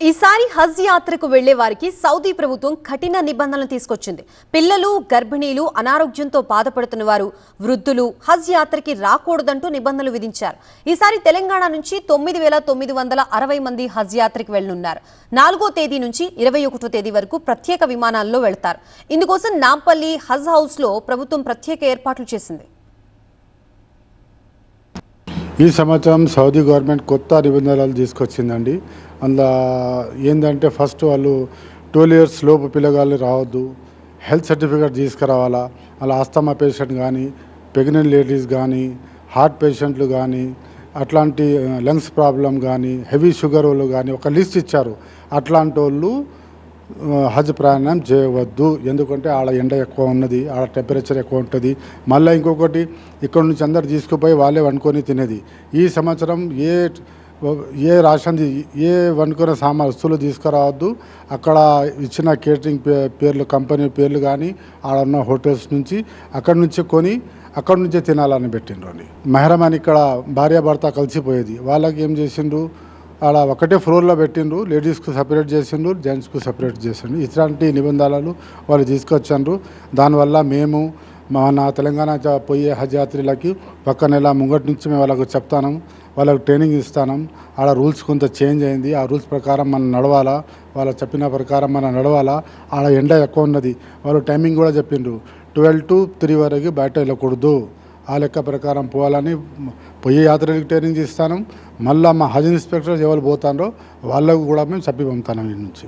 ఈసారి హజ్ యాత్రకు వెళ్లే వారికి సౌదీ ప్రభుత్వం కఠిన నిబంధనలు తీసుకొచ్చింది. పిల్లలు, గర్భిణీలు, అనారోగ్యంతో బాధపడుతున్న వారు, వృద్ధులు హజ్ యాత్రకి రాకూడదంటూ నిబంధనలు విధించారు. ఈసారి తెలంగాణ నుంచి 9,960 మంది హజ్ యాత్రకి వెళ్లనున్నారు. 4వ తేదీ నుంచి 21వ తేదీ వరకు ప్రత్యేక విమానాల్లో వెళ్తారు. ఇందుకోసం నాంపల్లి హజ్ హౌస్ లో ప్రభుత్వం ప్రత్యేక ఏర్పాట్లు చేసింది. ఈ సంవత్సరం సౌదీ గవర్నమెంట్ కొత్త నిబంధనలు తీసుకొచ్చిందండి. అందులో ఏంటంటే ఫస్ట్ వాళ్ళు 12 years లోపు పిల్లగాళ్ళు రావద్దు, హెల్త్ సర్టిఫికేట్ తీసుకురావాలా. అలా ఆస్తమా పేషెంట్ కానీ, ప్రెగ్నెంట్ లేడీస్ కానీ, హార్ట్ పేషెంట్లు కానీ, అట్లాంటి లంగ్స్ ప్రాబ్లం కానీ, హెవీ షుగర్ వాళ్ళు కానీ ఒక లిస్ట్ ఇచ్చారు. అట్లాంటి వాళ్ళు హజ్ ప్రయాణం చేయవద్దు. ఎందుకంటే ఆడ ఎండ ఎక్కువ ఉన్నది, ఆడ టెంపరేచర్ ఎక్కువ ఉంటుంది. మళ్ళీ ఇంకొకటి, ఇక్కడ నుంచి అందరు తీసుకుపోయి వాళ్ళే వండుకొని తినేది. ఈ సంవత్సరం ఏ రాషన్ ఏ వండుకునే వస్తువులు తీసుకురావద్దు. అక్కడ ఇచ్చిన కేటరింగ్ పేర్లు, కంపెనీ పేర్లు కానీ, ఆడ ఉన్న హోటల్స్ నుంచి అక్కడి నుంచే కొని అక్కడి నుంచే తినాలని పెట్టిండ్రు అని. మెహరం అని ఇక్కడ భార్యాభర్త కలిసిపోయేది. వాళ్ళకి ఏం చేసిండ్రు, అలా ఒకటే ఫ్లోర్లో పెట్టిండ్రు. లేడీస్కు సపరేట్ చేసిండ్రు, జెంట్స్కు సపరేట్ చేసిండ్రు. ఇట్లాంటి నిబంధనలు వాళ్ళు తీసుకొచ్చారు. దానివల్ల మేము మన తెలంగాణ పోయే హజ్ యాత్రిలకి పక్క నెల ముంగటి నుంచి మేము వాళ్ళకు చెప్తాను, వాళ్ళకు ట్రైనింగ్ ఇస్తాను. ఆడ రూల్స్ కొంత చేంజ్ అయింది. ఆ రూల్స్ ప్రకారం మనం నడవాలా, వాళ్ళ చెప్పిన ప్రకారం మనం నడవాలా. ఆడ ఎండ ఎక్కువ ఉన్నది. వాళ్ళు టైమింగ్ కూడా చెప్పిండ్రు, 12 to 3 వరకు బయట వెళ్ళకూడదు. ఆ లెక్క ప్రకారం పోవాలని పోయే యాత్రలకు ట్రైనింగ్ ఇస్తాను. మళ్ళీ మా హజ్ ఇన్స్పెక్టర్స్ ఎవరు పోతారో వాళ్ళకు కూడా మేము చెప్పి పంపుతాను ఈ నుంచి.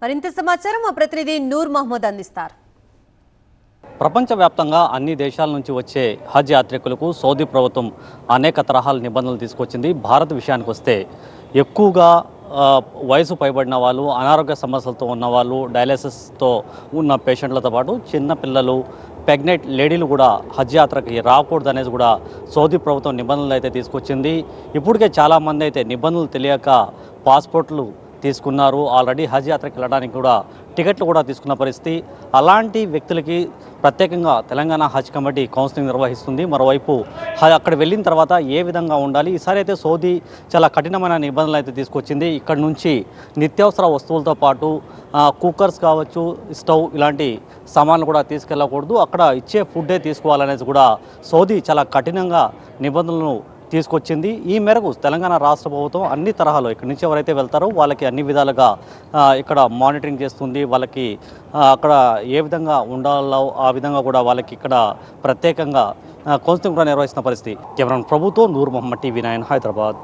మరింత సమాచారం మా ప్రతినిధి నూర్ మహమ్మద్ అందిస్తారు. ప్రపంచవ్యాప్తంగా అన్ని దేశాల నుంచి వచ్చే హజ్ యాత్రికులకు సౌదీ ప్రభుత్వం అనేక తరహాల నిబంధనలు తీసుకొచ్చింది. భారత్ విషయానికి వస్తే ఎక్కువగా వయసు పైబడిన వాళ్ళు, అనారోగ్య సమస్యలతో ఉన్నవాళ్ళు, డయాలసిస్తో ఉన్న పేషెంట్లతో పాటు చిన్నపిల్లలు, ప్రెగ్నెంట్ లేడీలు కూడా హజ్ యాత్రకి రాకూడదు అనేది కూడా సౌదీ ప్రభుత్వం నిబంధనలు అయితే తీసుకొచ్చింది. ఇప్పటికే చాలామంది అయితే నిబంధనలు తెలియక పాస్పోర్ట్లు తీసుకున్నారు. ఆల్రెడీ హజ్ యాత్రకి వెళ్ళడానికి కూడా టికెట్లు కూడా తీసుకున్న పరిస్థితి. అలాంటి వ్యక్తులకి ప్రత్యేకంగా తెలంగాణ హజ్ కమిటీ కౌన్సిలింగ్ నిర్వహిస్తుంది. మరోవైపు అక్కడ వెళ్ళిన తర్వాత ఏ విధంగా ఉండాలి, ఈసారి అయితే సౌదీ చాలా కఠినమైన నిబంధనలు అయితే తీసుకొచ్చింది. ఇక్కడ నుంచి నిత్యావసర వస్తువులతో పాటు కుక్కర్స్ కావచ్చు, స్టవ్ ఇలాంటి సామాన్లు కూడా తీసుకెళ్ళకూడదు. అక్కడ ఇచ్చే ఫుడ్డే తీసుకోవాలనేది కూడా సౌదీ చాలా కఠినంగా నిబంధనలను తీసుకొచ్చింది. ఈ మేరకు తెలంగాణ రాష్ట్ర ప్రభుత్వం అన్ని తరహాలు ఇక్కడి నుంచి ఎవరైతే వెళ్తారో వాళ్ళకి అన్ని విధాలుగా ఇక్కడ మానిటరింగ్ చేస్తుంది. వాళ్ళకి అక్కడ ఏ విధంగా ఉండాలో ఆ విధంగా కూడా వాళ్ళకి ఇక్కడ ప్రత్యేకంగా కౌన్సిలింగ్ కూడా నిర్వహిస్తున్న పరిస్థితి. కేవలం ప్రభుత్వం. నూర్ మొహమ్మద్, TV9 హైదరాబాద్.